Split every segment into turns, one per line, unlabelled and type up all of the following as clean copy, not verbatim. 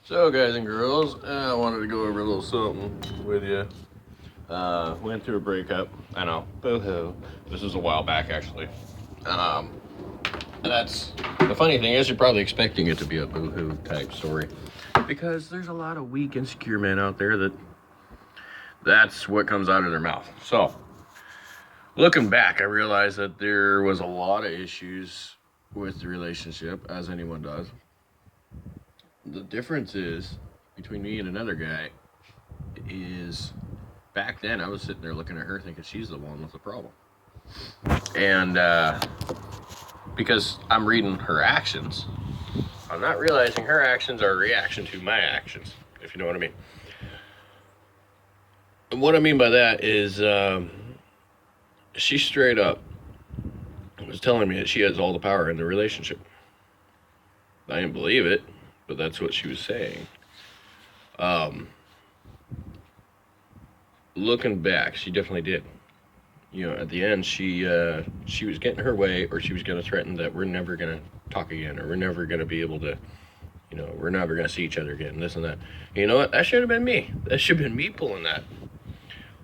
So, guys and girls, I wanted to go over a little something with you. Went through a breakup. I know, boo-hoo. This was a while back, actually. Um, that's the funny thing is, you're probably expecting it to be a boo-hoo type story because there's a lot of weak, insecure men out there that's what comes out of their mouth. So, looking back, I realized that there was a lot of issues with the relationship, as anyone does. The difference is between me and another guy is back then I was sitting there looking at her thinking she's the one with the problem. And because I'm reading her actions, I'm not realizing her actions are a reaction to my actions, if you know what I mean. And what I mean by that is she straight up was telling me that she has all the power in the relationship. I didn't believe it, but that's what she was saying. Looking back, she definitely did. At the end, she was getting her way, or she was going to threaten that we're never going to talk again, or we're never going to be able to, we're never going to see each other again, this and that. You know what? That should have been me. That should have been me pulling that.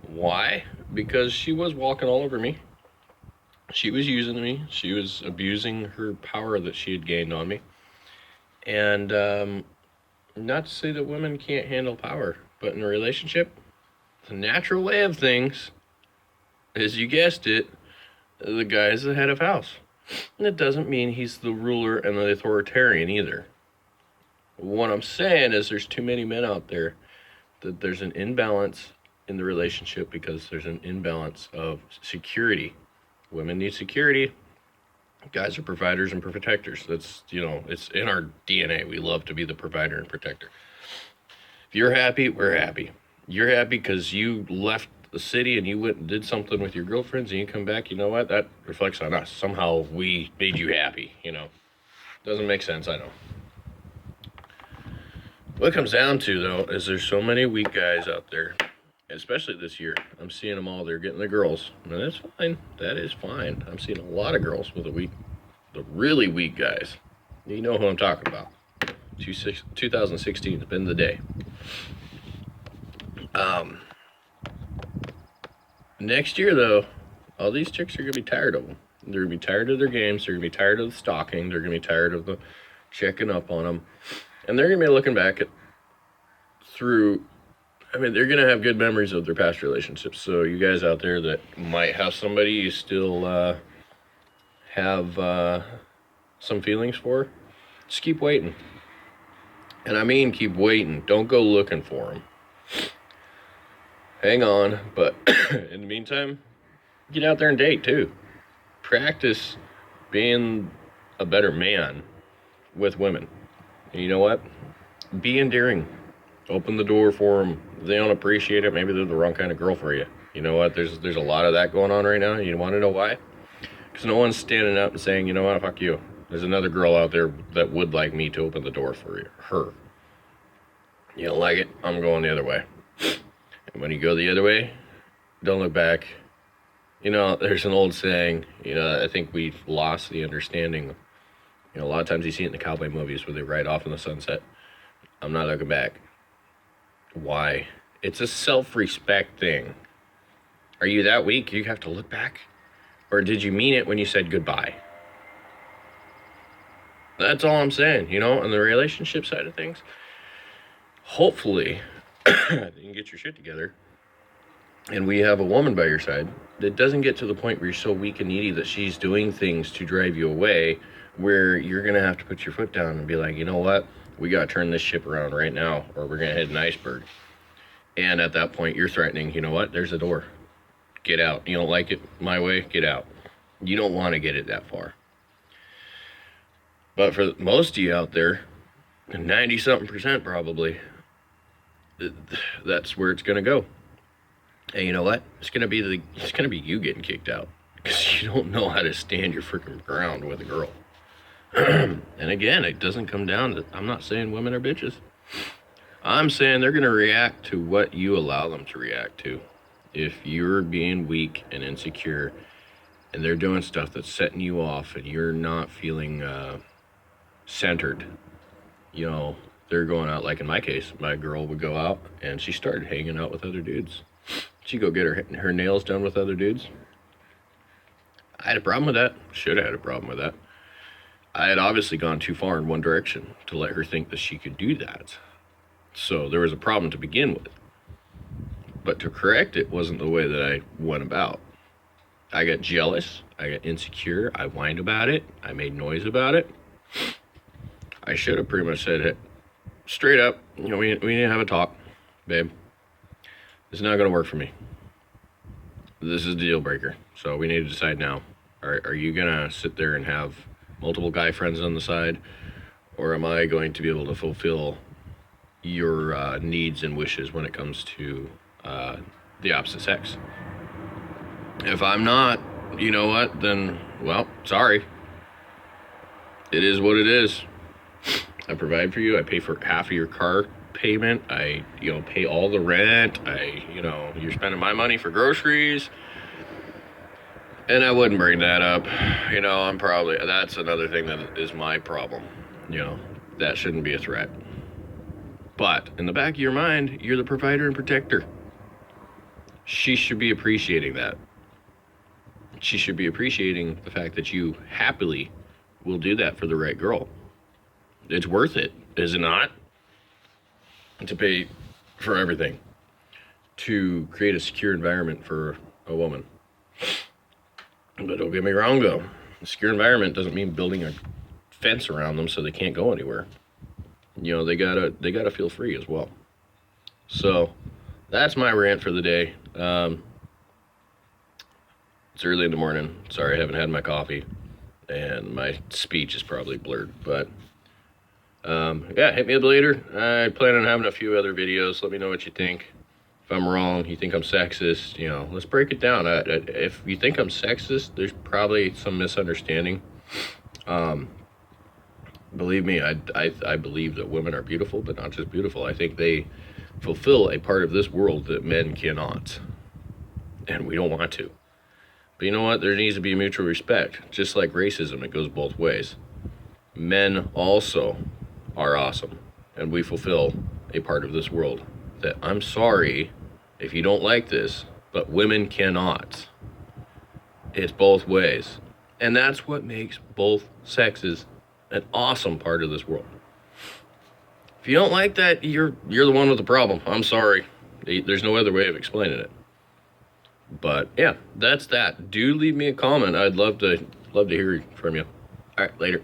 Why? Because she was walking all over me. She was using me. She was abusing her power that she had gained on me. And not to say that women can't handle power, but in a relationship, the natural way of things, as you guessed it, the guy's the head of house. And it doesn't mean he's the ruler and the authoritarian either. What I'm saying is there's too many men out there that there's an imbalance in the relationship because there's an imbalance of security. Women need security. Guys are providers and protectors. That's, it's in our DNA. We love to be the provider and protector. If you're happy, we're happy. You're happy because you left the city and you went and did something with your girlfriends and you come back, you know what? That reflects on us. Somehow we made you happy, Doesn't make sense, I know. What it comes down to, though, is there's so many weak guys out there, especially this year. I'm seeing them all. They're getting the girls. And that's fine. That is fine. I'm seeing a lot of girls with the really weak guys. You know who I'm talking about. 2016 has been the day. Next year, though, all these chicks are going to be tired of them. They're going to be tired of their games. They're going to be tired of the stalking. They're going to be tired of the checking up on them. And they're going to be looking back they're going to have good memories of their past relationships. So you guys out there that might have somebody you still have some feelings for, just keep waiting. And I mean keep waiting. Don't go looking for them. Hang on. But in the meantime, get out there and date too. Practice being a better man with women. And you know what? Be endearing. Open the door for them. If they don't appreciate it, maybe they're the wrong kind of girl for you. You know what? There's a lot of that going on right now. You want to know why? Because no one's standing up and saying, you know what, fuck you. There's another girl out there that would like me to open the door for her. You don't like it? I'm going the other way. And when you go the other way, don't look back. There's an old saying, I think we've lost the understanding. A lot of times you see it in the cowboy movies where they ride off in the sunset. I'm not looking back. Why? It's a self-respect thing. Are you that weak you have to look back? Or did you mean it when you said goodbye? That's all I'm saying, on the relationship side of things. Hopefully, you can get your shit together and we have a woman by your side that doesn't get to the point where you're so weak and needy that she's doing things to drive you away, where you're going to have to put your foot down and be like, you know what? We got to turn this ship around right now, or we're going to hit an iceberg. And at that point, you're threatening, you know what? There's a door. Get out. You don't like it my way? Get out. You don't want to get it that far. But for most of you out there, 90-something% probably, that's where it's going to go. And you know what? It's going to be you getting kicked out because you don't know how to stand your freaking ground with a girl. And again, it doesn't come down to, I'm not saying women are bitches. I'm saying they're going to react to what you allow them to react to. If you're being weak and insecure and they're doing stuff that's setting you off and you're not feeling centered, they're going out, like in my case, my girl would go out and she started hanging out with other dudes. She'd go get her nails done with other dudes. I had a problem with that. Should have had a problem with that. I had obviously gone too far in one direction to let her think that she could do that. So there was a problem to begin with. But to correct it wasn't the way that I went about. I got jealous. I got insecure. I whined about it. I made noise about it. I should have pretty much said it straight up. We need to have a talk, babe. This is not going to work for me. This is a deal breaker. So we need to decide now. Are you going to sit there and have multiple guy friends on the side? Or am I going to be able to fulfill your needs and wishes when it comes to the opposite sex? If I'm not, you know what, then, well, sorry. It is what it is. I provide for you. I pay for half of your car payment. I, pay all the rent. You're spending my money for groceries. And I wouldn't bring that up. That's another thing that is my problem. That shouldn't be a threat. But in the back of your mind, you're the provider and protector. She should be appreciating that. She should be appreciating the fact that you happily will do that for the right girl. It's worth it, is it not? To pay for everything. To create a secure environment for a woman. But don't get me wrong, though. A secure environment doesn't mean building a fence around them so they can't go anywhere. They gotta feel free as well. So that's my rant for the day. It's early in the morning. Sorry, I haven't had my coffee, and my speech is probably blurred. But hit me up later. I plan on having a few other videos. Let me know what you think. If I'm wrong, you think I'm sexist, let's break it down. If you think I'm sexist, there's probably some misunderstanding. Believe me, I believe that women are beautiful, but not just beautiful. I think they fulfill a part of this world that men cannot, and we don't want to. But you know what? There needs to be mutual respect. Just like racism, it goes both ways. Men also are awesome, and we fulfill a part of this world that, I'm sorry if you don't like this, but women cannot. It's both ways. And that's what makes both sexes an awesome part of this world. If you don't like that, you're the one with the problem. I'm sorry. There's no other way of explaining it. But yeah, that's that. Do leave me a comment. I'd love to hear from you. All right, later.